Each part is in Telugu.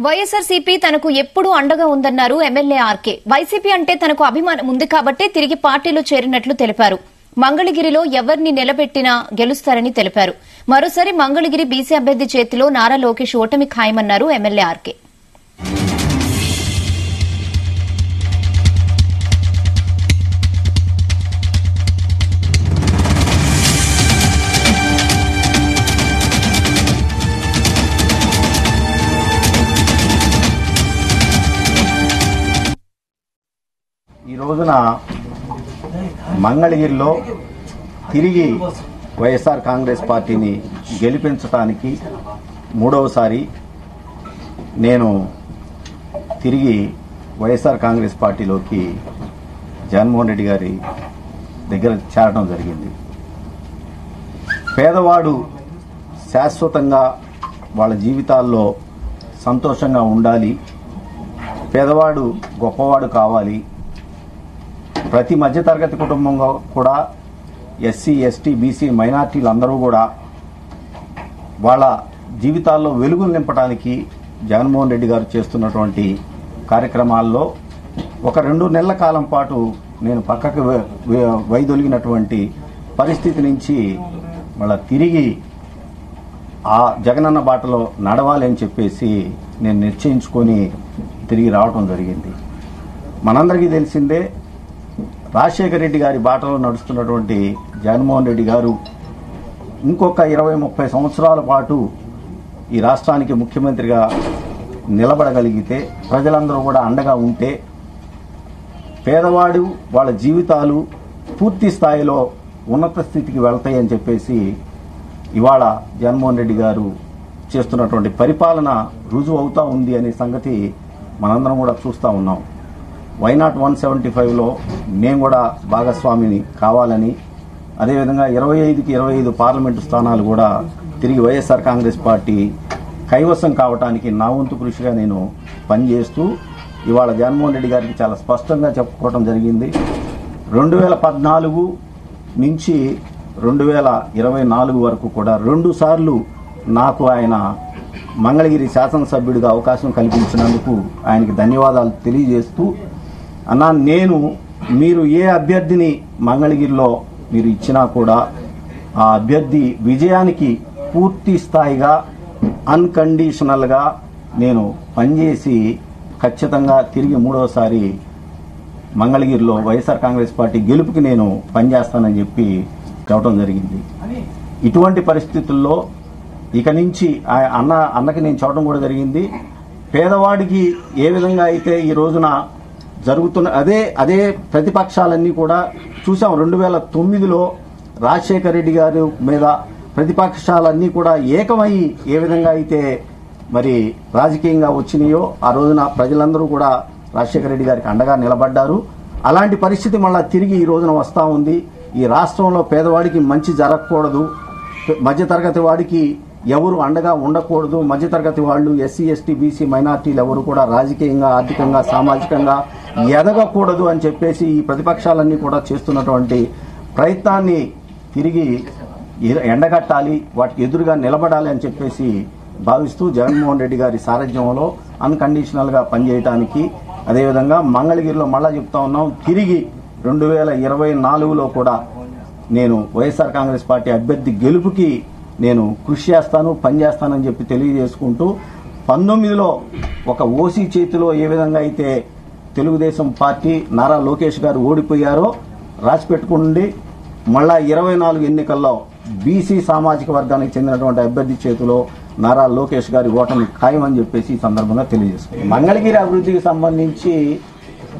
వైఎస్ఆర్సీపీ తనకు ఎప్పుడూ అండగా ఉందన్నారు ఎమ్మెల్యే ఆర్కే. వైసీపీ అంటే తనకు అభిమానం ఉంది కాబట్టే తిరిగి పార్టీలో చేరినట్లు తెలిపారు. మంగళగిరిలో ఎవరిని నిలబెట్టినా గెలుస్తారని తెలిపారు. మరోసారి మంగళగిరి బీసీ అభ్యర్థి చేతిలో నారా లోకేష్ ఓటమి ఖాయమన్నారు ఎమ్మెల్యే ఆర్కే. ఈ రోజున మంగళగిరిలో తిరిగి వైఎస్ఆర్ కాంగ్రెస్ పార్టీని గెలిపించడానికి మూడవసారి నేను తిరిగి వైఎస్ఆర్ కాంగ్రెస్ పార్టీలోకి జగన్మోహన్ రెడ్డి గారి దగ్గర చేరడం జరిగింది. పేదవాడు శాశ్వతంగా వాళ్ళ జీవితాల్లో సంతోషంగా ఉండాలి, పేదవాడు గొప్పవాడు కావాలి, ప్రతి మధ్యతరగతి కుటుంబంలో కూడా ఎస్సీ ఎస్టీ బీసీ మైనార్టీలు అందరూ కూడా వాళ్ళ జీవితాల్లో వెలుగులు నింపడానికి జగన్మోహన్ రెడ్డి గారు చేస్తున్నటువంటి కార్యక్రమాల్లో ఒక 2 నెలల కాలం పాటు నేను పక్కకు వైదొలిగినటువంటి పరిస్థితి నుంచి మళ్ళా తిరిగి ఆ జగనన్న బాటలో నడవాలి అని చెప్పేసి నేను నిశ్చయించుకొని తిరిగి రావడం జరిగింది. మనందరికీ తెలిసిందే, రాజశేఖర రెడ్డి గారి బాటలో నడుస్తున్నటువంటి జగన్మోహన్ రెడ్డి గారు ఇంకొక 20-30 సంవత్సరాల పాటు ఈ రాష్ట్రానికి ముఖ్యమంత్రిగా నిలబడగలిగితే, ప్రజలందరూ కూడా అండగా ఉంటే పేదవాడు వాళ్ళ జీవితాలు పూర్తి స్థాయిలో ఉన్నత స్థితికి వెళ్తాయని చెప్పేసి ఇవాళ జగన్మోహన్ రెడ్డి గారు చేస్తున్నటువంటి పరిపాలన రుజువు అవుతా ఉంది అనే సంగతి మనందరం కూడా చూస్తూ ఉన్నాం. వైనాట్ 175లో నేను కూడా భాగస్వామిని కావాలని, అదేవిధంగా 25కి 25 పార్లమెంటు స్థానాలు కూడా తిరిగి వైఎస్ఆర్ కాంగ్రెస్ పార్టీ కైవసం కావడానికి నా వంతు కృషిగా నేను పనిచేస్తూ ఇవాళ జగన్మోహన్ రెడ్డి గారికి చాలా స్పష్టంగా చెప్పుకోవడం జరిగింది. 2014 నుంచి 2024 వరకు కూడా 2 సార్లు నాకు ఆయన మంగళగిరి శాసనసభ్యుడిగా అవకాశం కల్పించినందుకు ఆయనకి ధన్యవాదాలు తెలియజేస్తూ, అన్నా మీరు ఏ అభ్యర్థిని మంగళగిరిలో మీరు ఇచ్చినా కూడా ఆ అభ్యర్థి విజయానికి పూర్తి స్థాయిగా అన్కండిషనల్గా నేను పనిచేసి ఖచ్చితంగా తిరిగి మూడోసారి మంగళగిరిలో వైఎస్ఆర్ కాంగ్రెస్ పార్టీ గెలుపుకి నేను పనిచేస్తానని చెప్పి చెప్పడం జరిగింది. ఇటువంటి పరిస్థితుల్లో ఇక నుంచి అన్నకి నేను చెప్పడం కూడా జరిగింది, పేదవాడికి ఏ విధంగా అయితే ఈ రోజున జరుగుతున్న అదే ప్రతిపక్షాలన్నీ కూడా చూసాం. 2009లో రాజశేఖర రెడ్డి గారి మీద ప్రతిపక్షాలన్నీ కూడా ఏకమై ఏ విధంగా అయితే మరి రాజకీయంగా వచ్చినాయో ఆ రోజున ప్రజలందరూ కూడా రాజశేఖర రెడ్డి గారికి అండగా నిలబడ్డారు. అలాంటి పరిస్థితి మళ్ళా తిరిగి ఈ రోజున వస్తూ ఉంది. ఈ రాష్ట్రంలో పేదవాడికి మంచి జరగకూడదు, మధ్యతరగతి వాడికి ఎవరు అండగా ఉండకూడదు, మధ్యతరగతి వాళ్ళు ఎస్సీ ఎస్టీ బీసీ మైనార్టీలు ఎవరు కూడా రాజకీయంగా ఆర్థికంగా సామాజికంగా ఎదగకూడదు అని చెప్పేసి ఈ ప్రతిపక్షాలన్నీ కూడా చేస్తున్నటువంటి ప్రయత్నాన్ని తిరిగి ఎండగట్టాలి, వాటికి ఎదురుగా నిలబడాలి అని చెప్పేసి భావిస్తూ జగన్మోహన్ రెడ్డి గారి సారథ్యంలో అన్కండిషనల్గా పనిచేయడానికి, అదేవిధంగా మంగళగిరిలో మళ్ళా చెప్తా ఉన్నాం, తిరిగి 2024లో కూడా నేను వైఎస్ఆర్ కాంగ్రెస్ పార్టీ అభ్యర్థి గెలుపుకి నేను కృషి చేస్తాను, పనిచేస్తానని చెప్పి తెలియజేసుకుంటూ, 19లో ఒక ఓసీ చేతిలో ఏ విధంగా అయితే తెలుగుదేశం పార్టీ నారా లోకేష్ గారు ఓడిపోయారో రాసిపెట్టుకుండి, మళ్ళా 24 ఎన్నికల్లో బీసీ సామాజిక వర్గానికి చెందినటువంటి అభ్యర్థి చేతిలో నారా లోకేష్ గారి ఓటమి ఖాయమని చెప్పేసి ఈ సందర్భంగా తెలియజేసుకుంది. మంగళగిరి అభివృద్ధికి సంబంధించి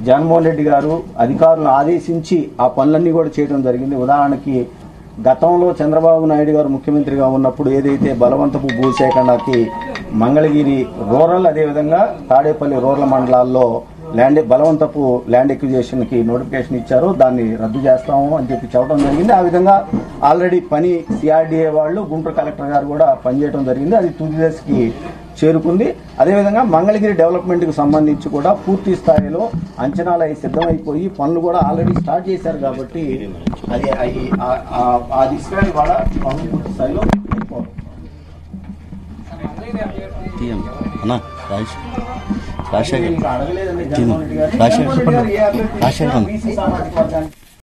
జగన్మోహన్ రెడ్డి గారు అధికారులను ఆదేశించి ఆ పనులన్నీ కూడా చేయడం జరిగింది. ఉదాహరణకి గతంలో చంద్రబాబు నాయుడు గారు ముఖ్యమంత్రిగా ఉన్నప్పుడు ఏదైతే బలవంతపు భూసేకరణకి మంగళగిరి రూరల్, అదేవిధంగా తాడేపల్లి రూరల్ మండలాల్లో బలవంతపు ల్యాండ్ ఎక్విజిషన్ కి నోటిఫికేషన్ ఇచ్చారో దాన్ని రద్దు చేస్తాము అని చెప్పి చెప్పడం జరిగింది. ఆ విధంగా ఆల్రెడీ పని సిఆర్డీఏ వాళ్ళు, గుంటూరు కలెక్టర్ గారు కూడా పనిచేయడం జరిగింది. అది తుది దశకి చేరుకుంది. అదేవిధంగా మంగళగిరి డెవలప్మెంట్ కు సంబంధించి కూడా పూర్తి స్థాయిలో అంచనాలు అవి సిద్ధమైపోయి పనులు కూడా ఆల్రెడీ స్టార్ట్ చేశారు. కాబట్టి అది ఆ దిశగా ఇవాళ పనులు పూర్తి స్థాయిలో అయిపోవాలి. అడగలేదండి జగన్మోహన్ రెడ్డి గారు. జగన్మోహన్ రెడ్డి గారు ఏ అభ్యర్థి రాజశేఖర్ బీసీ సామాజిక వర్గానికి